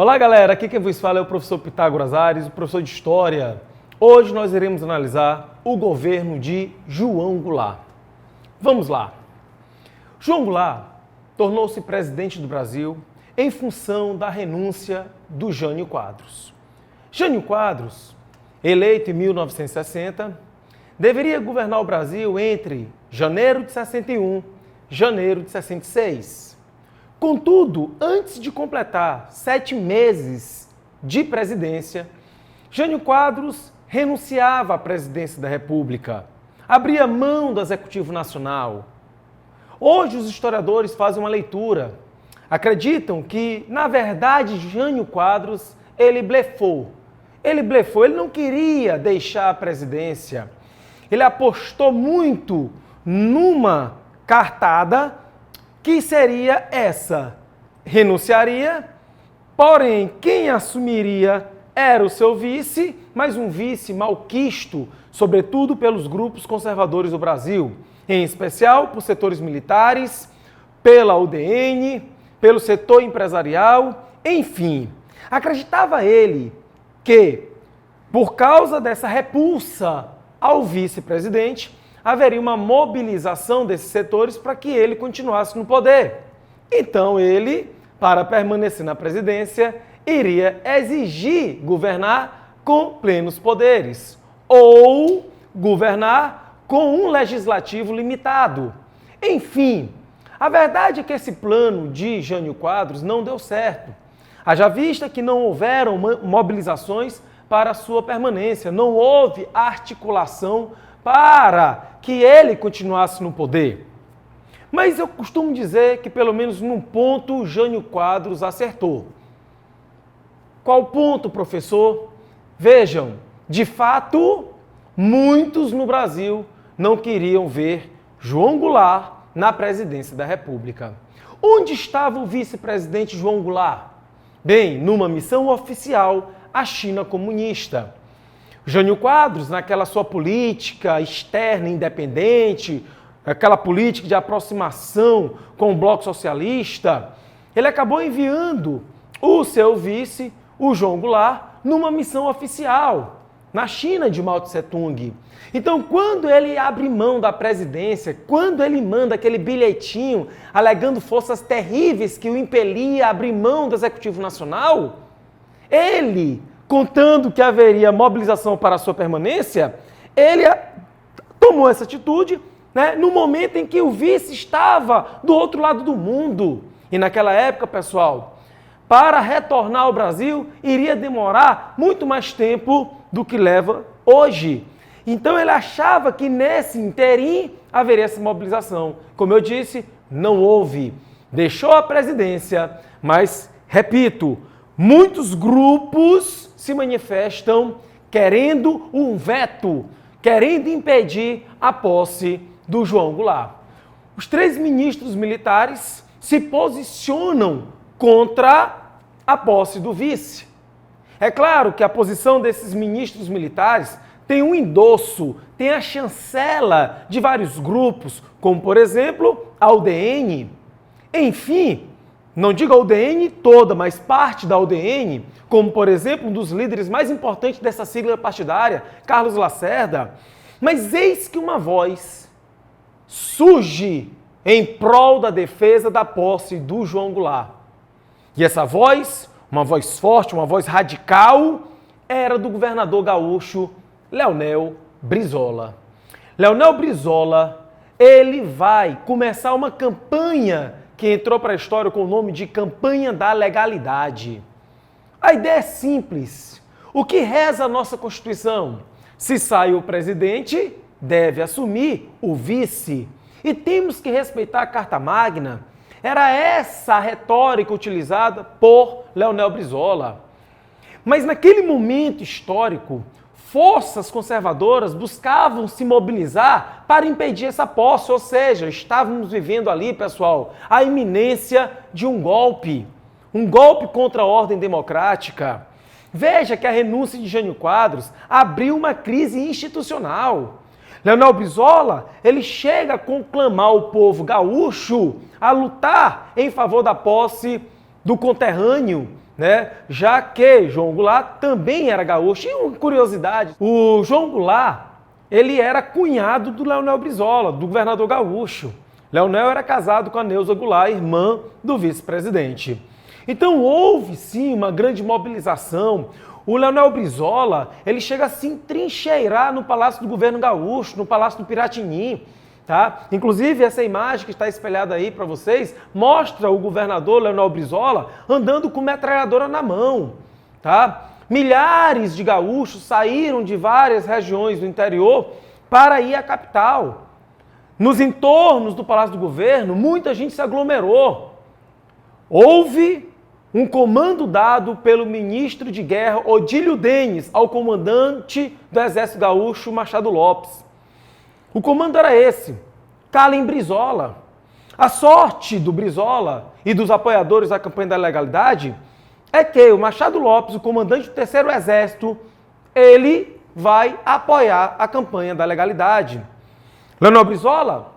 Olá galera, aqui quem vos fala é o professor Pitágoras Ares, o professor de História. Hoje nós iremos analisar o governo de João Goulart. Vamos lá. João Goulart tornou-se presidente do Brasil em função da renúncia do Jânio Quadros. Jânio Quadros, eleito em 1960, deveria governar o Brasil entre janeiro de 61 e janeiro de 66. Contudo, antes de completar 7 meses de presidência, Jânio Quadros renunciava à presidência da República, abria mão do Executivo Nacional. Hoje os historiadores fazem uma leitura, acreditam que, na verdade, Jânio Quadros, ele blefou, ele não queria deixar a presidência, ele apostou muito numa cartada que seria essa, renunciaria, porém quem assumiria era o seu vice, mas um vice malquisto, sobretudo pelos grupos conservadores do Brasil, em especial por setores militares, pela UDN, pelo setor empresarial, enfim. Acreditava ele que, por causa dessa repulsa ao vice-presidente, haveria uma mobilização desses setores para que ele continuasse no poder. Então ele, para permanecer na presidência, iria exigir governar com plenos poderes ou governar com um legislativo limitado. Enfim, a verdade é que esse plano de Jânio Quadros não deu certo. Haja vista que não houveram mobilizações para a sua permanência, não houve articulação para que ele continuasse no poder. Mas eu costumo dizer que pelo menos num ponto Jânio Quadros acertou. Qual ponto, professor? Vejam, de fato, muitos no Brasil não queriam ver João Goulart na presidência da República. Onde estava o vice-presidente João Goulart? Bem, numa missão oficial à China comunista. Jânio Quadros, naquela sua política externa independente, aquela política de aproximação com o Bloco Socialista, ele acabou enviando o seu vice, o João Goulart, numa missão oficial na China de Mao Tse-tung. Então, quando ele abre mão da presidência, quando ele manda aquele bilhetinho alegando forças terríveis que o impelia a abrir mão do Executivo Nacional, ele, contando que haveria mobilização para a sua permanência, ele tomou essa atitude, no momento em que o vice estava do outro lado do mundo. E naquela época, pessoal, para retornar ao Brasil, iria demorar muito mais tempo do que leva hoje. Então ele achava que nesse interim haveria essa mobilização. Como eu disse, não houve. Deixou a presidência, mas, repito, muitos grupos se manifestam querendo um veto, querendo impedir a posse do João Goulart. Os 3 ministros militares se posicionam contra a posse do vice. É claro que a posição desses ministros militares tem um endosso, tem a chancela de vários grupos, como por exemplo a UDN. Enfim, não digo a UDN toda, mas parte da UDN, como, por exemplo, um dos líderes mais importantes dessa sigla partidária, Carlos Lacerda. Mas eis que uma voz surge em prol da defesa da posse do João Goulart. E essa voz, uma voz forte, uma voz radical, era do governador gaúcho Leonel Brizola. Leonel Brizola, ele vai começar uma campanha que entrou para a história com o nome de Campanha da Legalidade. A ideia é simples. O que reza a nossa Constituição? Se sai o presidente, deve assumir o vice. E temos que respeitar a Carta Magna. Era essa a retórica utilizada por Leonel Brizola. Mas naquele momento histórico, forças conservadoras buscavam se mobilizar para impedir essa posse, ou seja, estávamos vivendo ali, pessoal, a iminência de um golpe contra a ordem democrática. Veja que a renúncia de Jânio Quadros abriu uma crise institucional. Leonel Brizola, ele chega a conclamar o povo gaúcho a lutar em favor da posse do conterrâneo, né? Já que João Goulart também era gaúcho. E uma curiosidade, o João Goulart, ele era cunhado do Leonel Brizola, do governador gaúcho. Leonel era casado com a Neuza Goulart, irmã do vice-presidente. Então houve sim uma grande mobilização. O Leonel Brizola, ele chega a se entrincheirar no Palácio do Governo Gaúcho, no Palácio do Piratini, tá? Inclusive essa imagem que está espelhada aí para vocês, mostra o governador Leonel Brizola andando com metralhadora na mão, tá? Milhares de gaúchos saíram de várias regiões do interior para ir à capital. Nos entornos do Palácio do Governo, muita gente se aglomerou. Houve um comando dado pelo ministro de Guerra, Odílio Denis, ao comandante do Exército Gaúcho, Machado Lopes. O comando era esse: calem Brizola. A sorte do Brizola e dos apoiadores da campanha da legalidade é que o Machado Lopes, o comandante do 3º Exército, ele vai apoiar a campanha da legalidade. Leonel Brizola,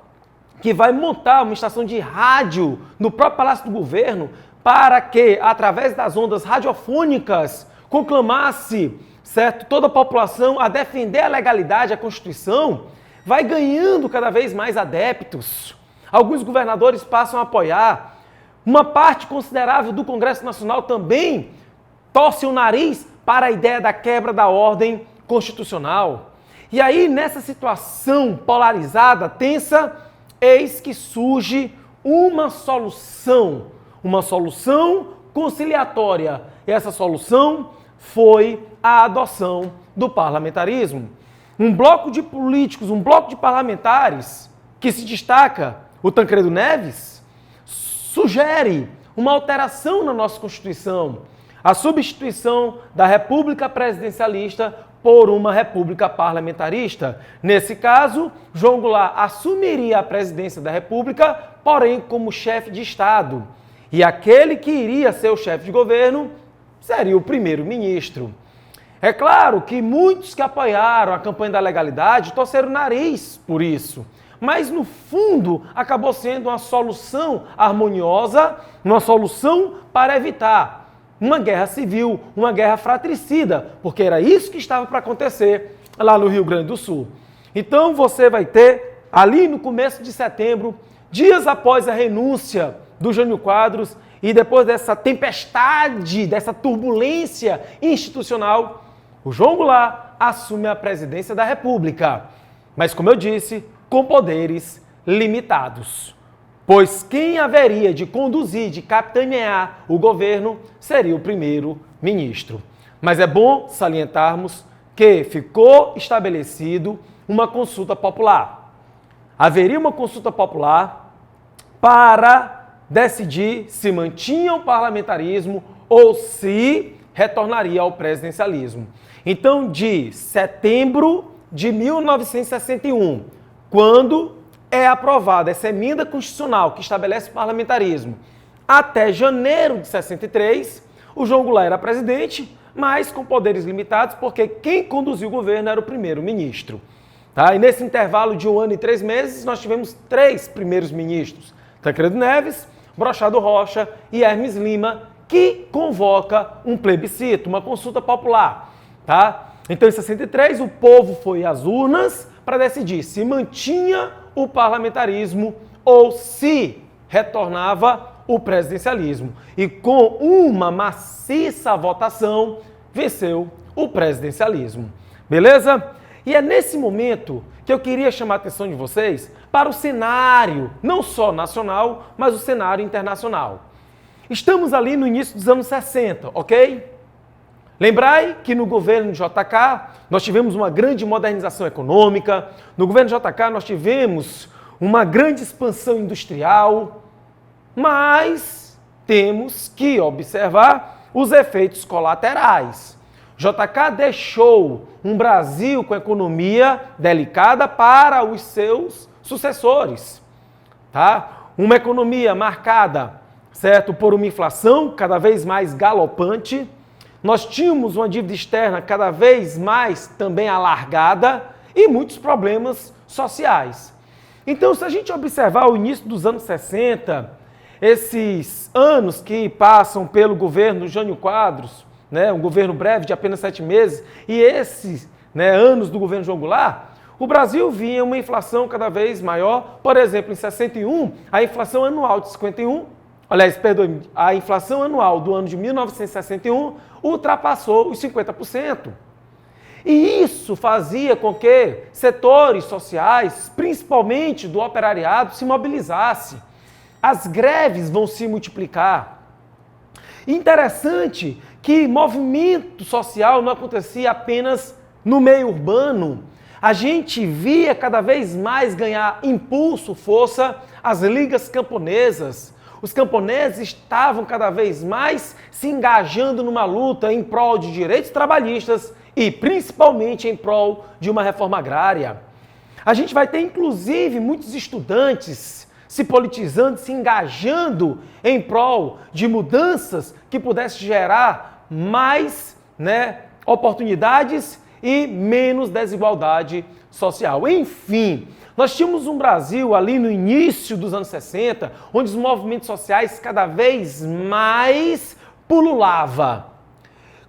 que vai montar uma estação de rádio no próprio Palácio do Governo para que, através das ondas radiofônicas, conclamasse, certo, toda a população a defender a legalidade, a Constituição, vai ganhando cada vez mais adeptos. Alguns governadores passam a apoiar. Uma parte considerável do Congresso Nacional também torce o nariz para a ideia da quebra da ordem constitucional. E aí, nessa situação polarizada, tensa, eis que surge uma solução conciliatória. E essa solução foi a adoção do parlamentarismo. Um bloco de políticos, um bloco de parlamentares que se destaca, o Tancredo Neves, sugere uma alteração na nossa Constituição, a substituição da República Presidencialista por uma República Parlamentarista. Nesse caso, João Goulart assumiria a presidência da República, porém como chefe de Estado. E aquele que iria ser o chefe de governo seria o primeiro-ministro. É claro que muitos que apoiaram a campanha da legalidade torceram o nariz por isso. Mas, no fundo, acabou sendo uma solução harmoniosa, uma solução para evitar uma guerra civil, uma guerra fratricida, porque era isso que estava para acontecer lá no Rio Grande do Sul. Então, você vai ter, ali no começo de setembro, dias após a renúncia do Jânio Quadros e depois dessa tempestade, dessa turbulência institucional, o João Goulart assume a presidência da República. Mas, como eu disse, com poderes limitados. Pois quem haveria de conduzir, de capitanear o governo seria o primeiro-ministro. Mas é bom salientarmos que ficou estabelecido uma consulta popular. Haveria uma consulta popular para decidir se mantinha o parlamentarismo ou se retornaria ao presidencialismo. Então, de setembro de 1961, quando é aprovada essa emenda constitucional que estabelece o parlamentarismo, até janeiro de 63, o João Goulart era presidente, mas com poderes limitados, porque quem conduziu o governo era o primeiro-ministro. Tá? E nesse intervalo de 1 ano e 3 meses, nós tivemos 3 primeiros ministros: Tancredo Neves, Brochado Rocha e Hermes Lima, que convoca um plebiscito, uma consulta popular. Tá? Então, em 63, o povo foi às urnas para decidir se mantinha o parlamentarismo ou se retornava o presidencialismo. E com uma maciça votação, venceu o presidencialismo. Beleza? E é nesse momento que eu queria chamar a atenção de vocês para o cenário, não só nacional, mas o cenário internacional. Estamos ali no início dos anos 60, ok? Lembrai que no governo de JK nós tivemos uma grande modernização econômica, no governo de JK nós tivemos uma grande expansão industrial, mas temos que observar os efeitos colaterais. JK deixou um Brasil com economia delicada para os seus sucessores, tá? Uma economia marcada, certo, por uma inflação cada vez mais galopante. Nós tínhamos uma dívida externa cada vez mais também alargada e muitos problemas sociais. Então, se a gente observar o início dos anos 60, esses anos que passam pelo governo Jânio Quadros, né, um governo breve de apenas 7 meses, e esses, né, anos do governo João Goulart, o Brasil vinha uma inflação cada vez maior. Por exemplo, em 61, a inflação anual de 51, aliás, perdoe, a inflação anual do ano de 1961 ultrapassou os 50%. E isso fazia com que setores sociais, principalmente do operariado, se mobilizassem. As greves vão se multiplicar. Interessante que movimento social não acontecia apenas no meio urbano. A gente via cada vez mais ganhar impulso, força, as ligas camponesas. Os camponeses estavam cada vez mais se engajando numa luta em prol de direitos trabalhistas e principalmente em prol de uma reforma agrária. A gente vai ter inclusive muitos estudantes se politizando, se engajando em prol de mudanças que pudessem gerar mais, oportunidades e menos desigualdade social. Enfim, nós tínhamos um Brasil ali no início dos anos 60, onde os movimentos sociais cada vez mais pululavam.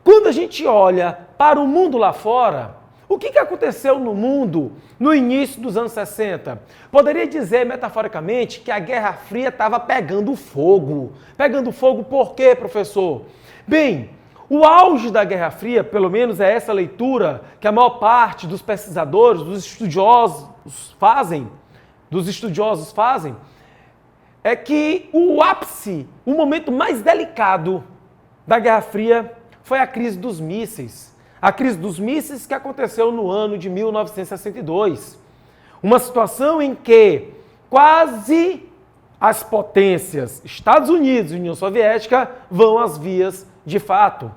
Quando a gente olha para o mundo lá fora, o que aconteceu no mundo no início dos anos 60? Poderia dizer, metaforicamente, que a Guerra Fria estava pegando fogo. Pegando fogo por quê, professor? Bem, o auge da Guerra Fria, pelo menos é essa leitura que a maior parte dos pesquisadores, dos estudiosos fazem, é que o ápice, o momento mais delicado da Guerra Fria foi a crise dos mísseis. A crise dos mísseis que aconteceu no ano de 1962. Uma situação em que quase as potências Estados Unidos e União Soviética vão às vias de fato.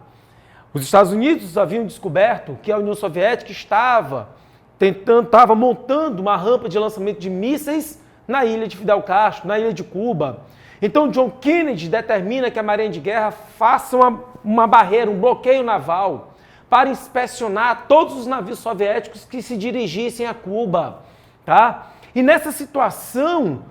Os Estados Unidos haviam descoberto que a União Soviética estava montando uma rampa de lançamento de mísseis na ilha de Fidel Castro, na ilha de Cuba. Então John Kennedy determina que a Marinha de Guerra faça uma barreira, um bloqueio naval, para inspecionar todos os navios soviéticos que se dirigissem a Cuba. Tá? E nessa situação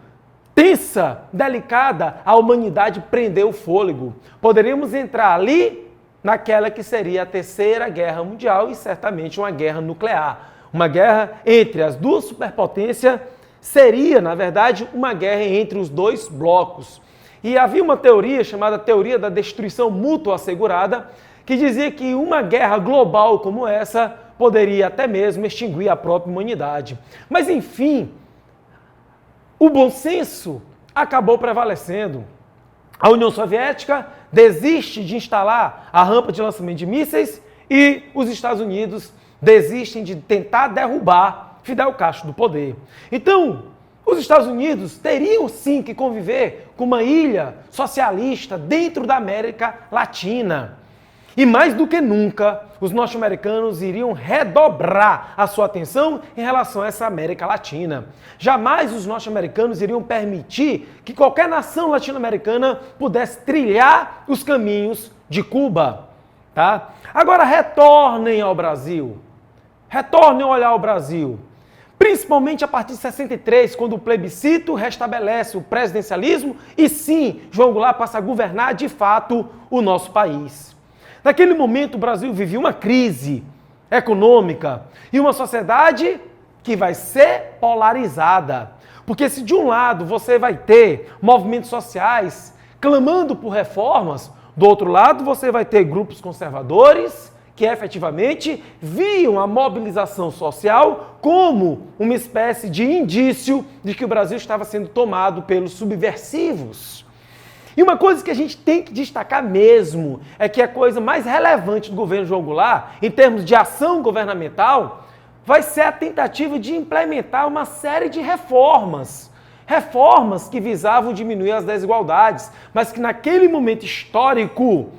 tensa, delicada, a humanidade prendeu o fôlego. Poderíamos entrar ali naquela que seria a Terceira Guerra Mundial e certamente uma guerra nuclear. Uma guerra entre as duas superpotências seria, na verdade, uma guerra entre os dois blocos. E havia uma teoria chamada teoria da destruição mútua assegurada, que dizia que uma guerra global como essa poderia até mesmo extinguir a própria humanidade. Mas, enfim, o bom senso acabou prevalecendo. A União Soviética desiste de instalar a rampa de lançamento de mísseis e os Estados Unidos desistem de tentar derrubar Fidel Castro do poder. Então, os Estados Unidos teriam sim que conviver com uma ilha socialista dentro da América Latina. E mais do que nunca, os norte-americanos iriam redobrar a sua atenção em relação a essa América Latina. Jamais os norte-americanos iriam permitir que qualquer nação latino-americana pudesse trilhar os caminhos de Cuba. Tá? Agora retornem ao Brasil. Retornem a olhar o Brasil. Principalmente a partir de 63, quando o plebiscito restabelece o presidencialismo e sim, João Goulart passa a governar de fato o nosso país. Naquele momento, o Brasil vivia uma crise econômica e uma sociedade que vai ser polarizada. Porque se de um lado você vai ter movimentos sociais clamando por reformas, do outro lado você vai ter grupos conservadores que efetivamente viam a mobilização social como uma espécie de indício de que o Brasil estava sendo tomado pelos subversivos. E uma coisa que a gente tem que destacar mesmo é que a coisa mais relevante do governo João Goulart, em termos de ação governamental, vai ser a tentativa de implementar uma série de reformas. Reformas que visavam diminuir as desigualdades, mas que naquele momento histórico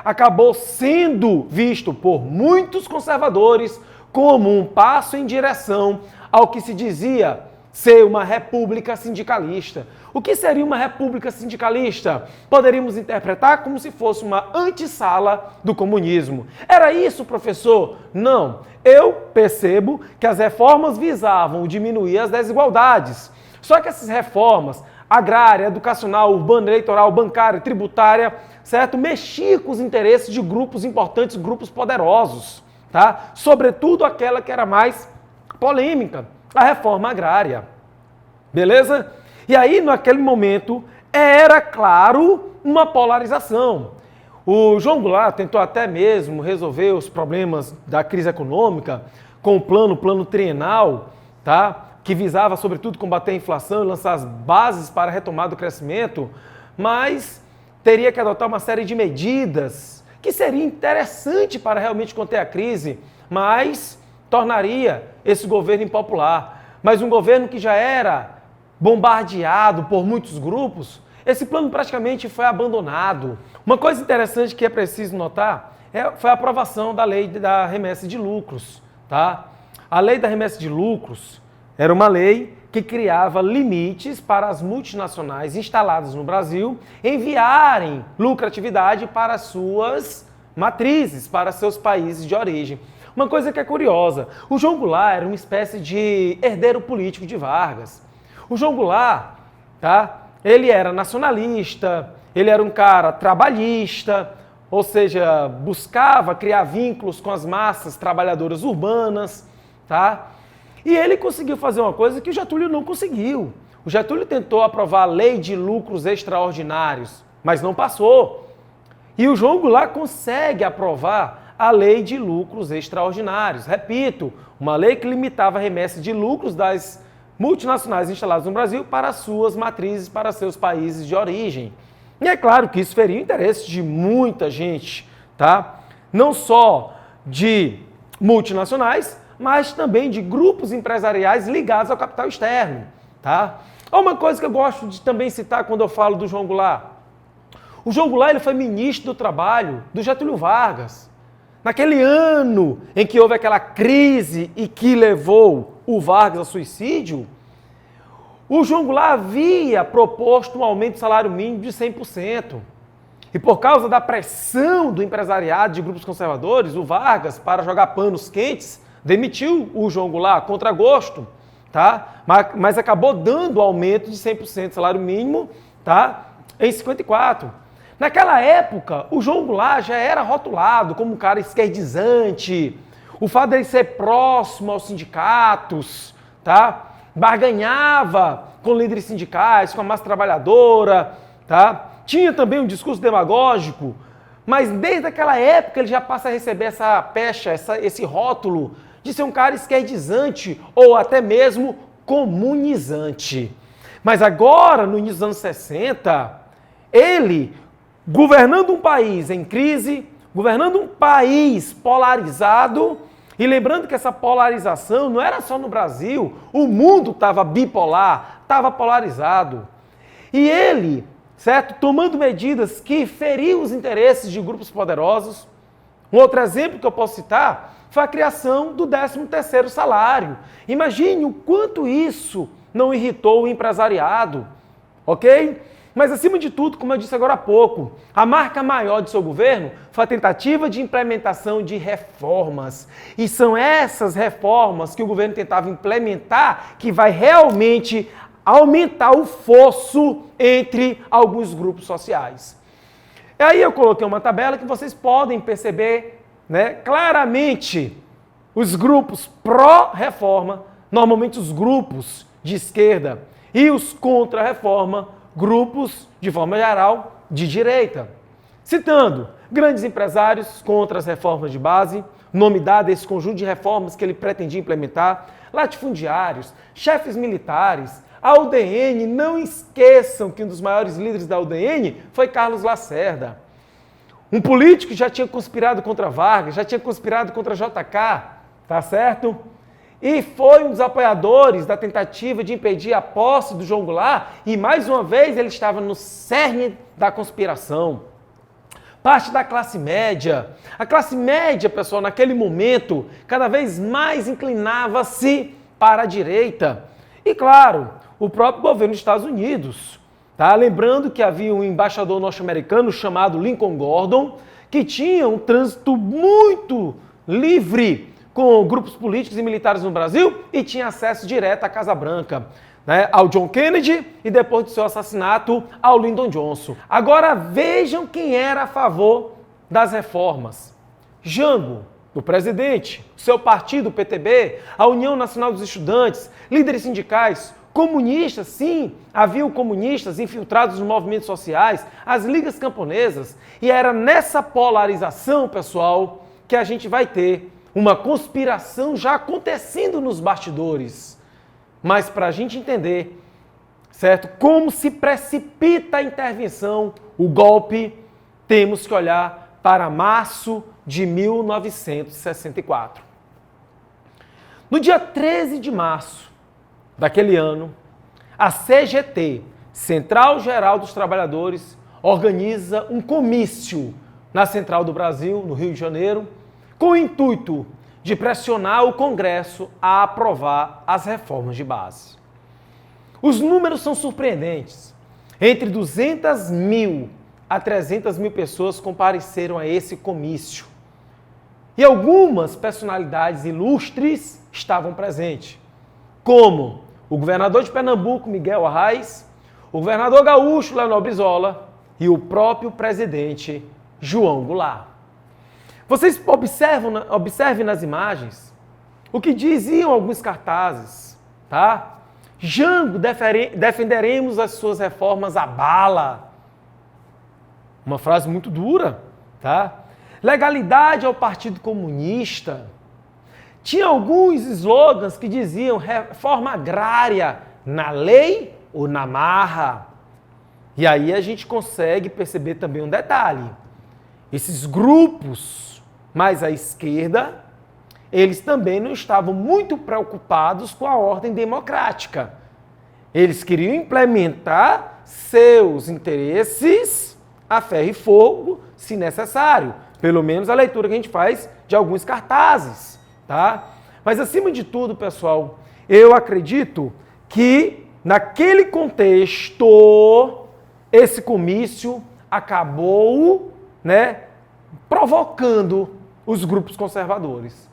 acabou sendo visto por muitos conservadores como um passo em direção ao que se dizia ser uma república sindicalista. O que seria uma república sindicalista? Poderíamos interpretar como se fosse uma antessala do comunismo. Era isso, professor? Não. Eu percebo que as reformas visavam diminuir as desigualdades. Só que essas reformas, agrária, educacional, urbana, eleitoral, bancária, tributária, certo? Mexia com os interesses de grupos importantes, grupos poderosos, tá? Sobretudo aquela que era mais polêmica, a reforma agrária. Beleza? E aí, naquele momento, era, claro, uma polarização. O João Goulart tentou até mesmo resolver os problemas da crise econômica com o plano trienal, tá? Que visava, sobretudo, combater a inflação e lançar as bases para a retomada do crescimento, mas teria que adotar uma série de medidas que seria interessante para realmente conter a crise, mas tornaria esse governo impopular. Mas um governo que já era bombardeado por muitos grupos, esse plano praticamente foi abandonado. Uma coisa interessante que é preciso notar foi a aprovação da lei da remessa de lucros. Tá? A lei da remessa de lucros era uma lei que criava limites para as multinacionais instaladas no Brasil enviarem lucratividade para suas matrizes, para seus países de origem. Uma coisa que é curiosa, o João Goulart era uma espécie de herdeiro político de Vargas. O João Goulart, tá? Ele era nacionalista, ele era um cara trabalhista, ou seja, buscava criar vínculos com as massas trabalhadoras urbanas, tá? E ele conseguiu fazer uma coisa que o Getúlio não conseguiu. O Getúlio tentou aprovar a lei de lucros extraordinários, mas não passou. E o João Goulart consegue aprovar a lei de lucros extraordinários. Repito, uma lei que limitava a remessa de lucros das multinacionais instaladas no Brasil para suas matrizes, para seus países de origem. E é claro que isso feria o interesse de muita gente, tá? Não só de multinacionais, mas também de grupos empresariais ligados ao capital externo, tá? Uma coisa que eu gosto de também citar quando eu falo do João Goulart. O João Goulart ele foi ministro do Trabalho do Getúlio Vargas. Naquele ano em que houve aquela crise e que levou o Vargas ao suicídio, o João Goulart havia proposto um aumento do salário mínimo de 100%. E por causa da pressão do empresariado de grupos conservadores, o Vargas, para jogar panos quentes, demitiu o João Goulart contra gosto, tá? Mas acabou dando aumento de 100% do salário mínimo, tá? Em 54. Naquela época, o João Goulart já era rotulado como um cara esquerdizante. O fato dele ser próximo aos sindicatos, tá? Barganhava com líderes sindicais, com a massa trabalhadora, tá? Tinha também um discurso demagógico, mas desde aquela época ele já passa a receber essa pecha, esse rótulo de ser um cara esquerdizante ou até mesmo comunizante. Mas agora, no início dos anos 60, ele, governando um país em crise, governando um país polarizado, e lembrando que essa polarização não era só no Brasil, o mundo estava bipolar, estava polarizado. E ele, certo, tomando medidas que feriam os interesses de grupos poderosos. Um outro exemplo que eu posso citar foi a criação do 13º salário. Imagine o quanto isso não irritou o empresariado, ok? Mas, acima de tudo, como eu disse agora há pouco, a marca maior de seu governo foi a tentativa de implementação de reformas. E são essas reformas que o governo tentava implementar que vai realmente aumentar o fosso entre alguns grupos sociais. E aí eu coloquei uma tabela que vocês podem perceber, né, claramente os grupos pró-reforma, normalmente os grupos de esquerda, e os contra-reforma, grupos, de forma geral, de direita. Citando, grandes empresários contra as reformas de base, nome dado a esse conjunto de reformas que ele pretendia implementar, latifundiários, chefes militares, a UDN, não esqueçam que um dos maiores líderes da UDN foi Carlos Lacerda. Um político que já tinha conspirado contra Vargas, já tinha conspirado contra JK, tá certo? E foi um dos apoiadores da tentativa de impedir a posse do João Goulart e, mais uma vez, ele estava no cerne da conspiração. Parte da classe média. A classe média, pessoal, naquele momento, cada vez mais inclinava-se para a direita. E, claro, o próprio governo dos Estados Unidos. Tá? Lembrando que havia um embaixador norte-americano chamado Lincoln Gordon, que tinha um trânsito muito livre com grupos políticos e militares no Brasil e tinha acesso direto à Casa Branca. né, ao John Kennedy e depois do seu assassinato ao Lyndon Johnson. Agora vejam quem era a favor das reformas. Jango, o presidente, seu partido, o PTB, a União Nacional dos Estudantes, líderes sindicais, comunistas, sim, havia comunistas infiltrados nos movimentos sociais, as ligas camponesas, e era nessa polarização, pessoal, que a gente vai ter uma conspiração já acontecendo nos bastidores. Mas para a gente entender, certo, como se precipita a intervenção, o golpe, temos que olhar para março de 1964. No dia 13 de março daquele ano, a CGT, Central Geral dos Trabalhadores, organiza um comício na Central do Brasil, no Rio de Janeiro, com o intuito de pressionar o Congresso a aprovar as reformas de base. Os números são surpreendentes. Entre 200 mil a 300 mil pessoas compareceram a esse comício. E algumas personalidades ilustres estavam presentes, como o governador de Pernambuco, Miguel Arraes, o governador gaúcho, Leonel Brizola, e o próprio presidente, João Goulart. Vocês observem nas imagens o que diziam alguns cartazes, tá? Jango, defenderemos as suas reformas à bala. Uma frase muito dura, tá? Legalidade ao Partido Comunista. Tinha alguns slogans que diziam reforma agrária na lei ou na marra. E aí a gente consegue perceber também um detalhe. Esses grupos mais à esquerda, eles também não estavam muito preocupados com a ordem democrática. Eles queriam implementar seus interesses a ferro e fogo, se necessário. Pelo menos a leitura que a gente faz de alguns cartazes, tá? Mas acima de tudo, pessoal, eu acredito que naquele contexto, esse comício acabou, né, provocando os grupos conservadores.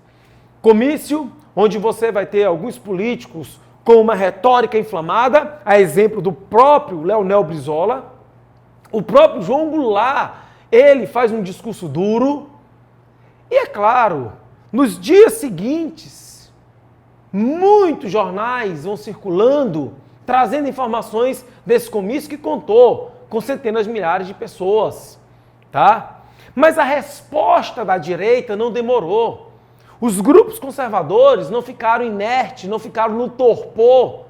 Comício onde você vai ter alguns políticos com uma retórica inflamada, a exemplo do próprio Leonel Brizola, o próprio João Goulart, ele faz um discurso duro, e é claro, nos dias seguintes, muitos jornais vão circulando, trazendo informações desse comício que contou com centenas de milhares de pessoas, tá? Mas a resposta da direita não demorou. Os grupos conservadores não ficaram inertes, não ficaram no torpor.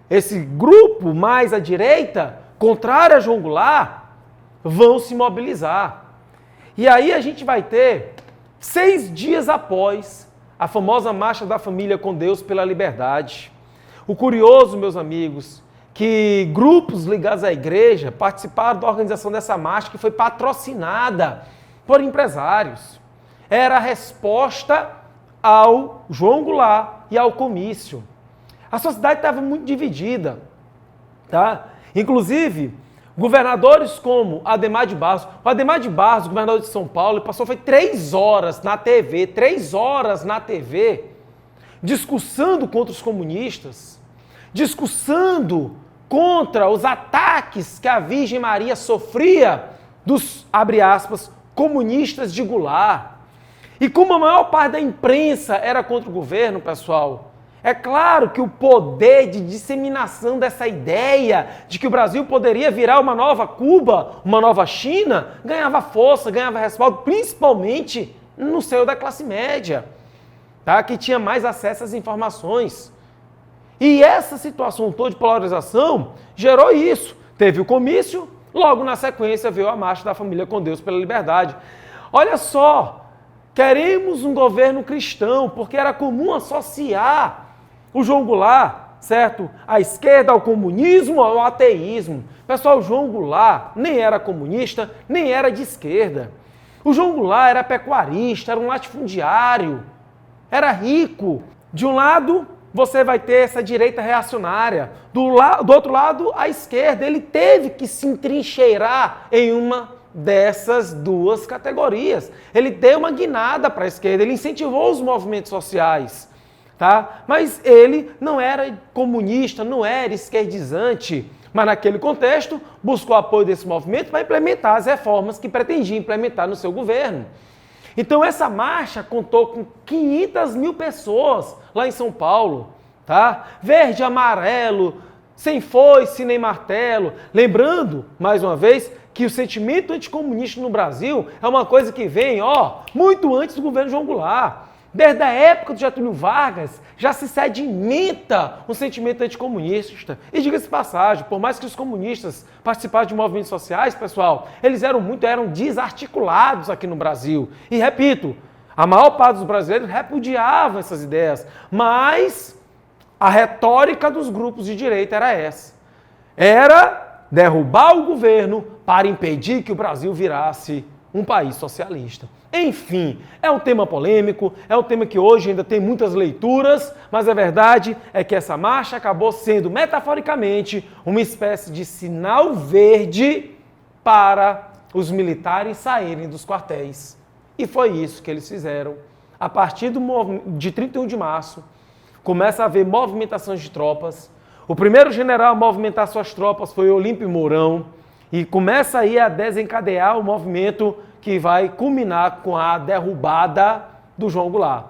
Esse grupo mais à direita, contrário a João Goulart, vão se mobilizar. E aí a gente vai ter, 6 dias após a famosa Marcha da Família com Deus pela Liberdade. O curioso, meus amigos, que grupos ligados à igreja participaram da organização dessa marcha que foi patrocinada por empresários. Era a resposta ao João Goulart e ao comício. A sociedade estava muito dividida, tá? Inclusive, governadores como Adhemar de Barros, o Adhemar de Barros, governador de São Paulo, ele passou 3 horas na TV, discursando contra os comunistas, discursando contra os ataques que a Virgem Maria sofria dos, abre aspas, comunistas de Goulart. E como a maior parte da imprensa era contra o governo, pessoal, é claro que o poder de disseminação dessa ideia de que o Brasil poderia virar uma nova Cuba, uma nova China, ganhava força, ganhava respaldo, principalmente no seio da classe média, tá? Que tinha mais acesso às informações. E essa situação toda de polarização gerou isso. Teve o comício, logo na sequência veio a Marcha da Família com Deus pela Liberdade. Olha só, queremos um governo cristão, porque era comum associar o João Goulart, certo? A esquerda ao comunismo, ao ateísmo. Pessoal, o João Goulart nem era comunista, nem era de esquerda. O João Goulart era pecuarista, era um latifundiário, era rico. De um lado, você vai ter essa direita reacionária. Do outro lado, a esquerda. Ele teve que se entrincheirar em uma dessas duas categorias. Ele deu uma guinada para a esquerda, ele incentivou os movimentos sociais. tá? Mas ele não era comunista, não era esquerdizante, mas naquele contexto buscou apoio desse movimento para implementar as reformas que pretendia implementar no seu governo. Então essa marcha contou com 500 mil pessoas lá em São Paulo, tá? Verde, amarelo, sem foice nem martelo. Lembrando, mais uma vez, que o sentimento anticomunista no Brasil é uma coisa que vem, muito antes do governo João Goulart. Desde a época do Getúlio Vargas, já se sedimenta um sentimento anticomunista. E diga-se de passagem, por mais que os comunistas participassem de movimentos sociais, pessoal, eles eram desarticulados aqui no Brasil. E repito, a maior parte dos brasileiros repudiavam essas ideias, mas a retórica dos grupos de direita era essa. Era derrubar o governo para impedir que o Brasil virasse um país socialista. Enfim, é um tema polêmico, é um tema que hoje ainda tem muitas leituras, mas a verdade é que essa marcha acabou sendo, metaforicamente, uma espécie de sinal verde para os militares saírem dos quartéis. E foi isso que eles fizeram. A partir de 31 de março, começa a haver movimentações de tropas. O primeiro general a movimentar suas tropas foi Olímpio Mourão, e começa aí a desencadear o movimento que vai culminar com a derrubada do João Goulart.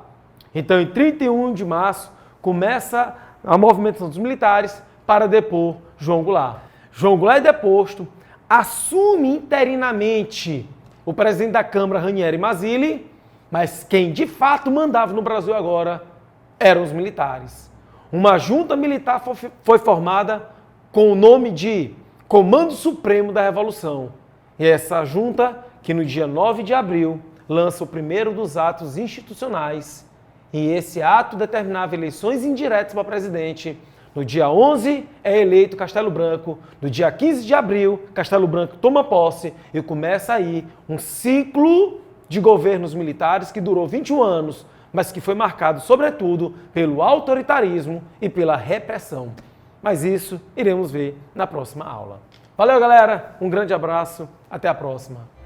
Então, em 31 de março, começa a movimentação dos militares para depor João Goulart. João Goulart é deposto, assume interinamente o presidente da Câmara, Ranieri Mazzilli, mas quem de fato mandava no Brasil agora eram os militares. Uma junta militar foi formada com o nome de Comando Supremo da Revolução. E essa junta, que no dia 9 de abril, lança o primeiro dos atos institucionais. E esse ato determinava eleições indiretas para presidente. No dia 11 é eleito Castelo Branco. No dia 15 de abril, Castelo Branco toma posse e começa aí um ciclo de governos militares que durou 21 anos, mas que foi marcado, sobretudo, pelo autoritarismo e pela repressão. Mas isso iremos ver na próxima aula. Valeu, galera. Um grande abraço. Até a próxima.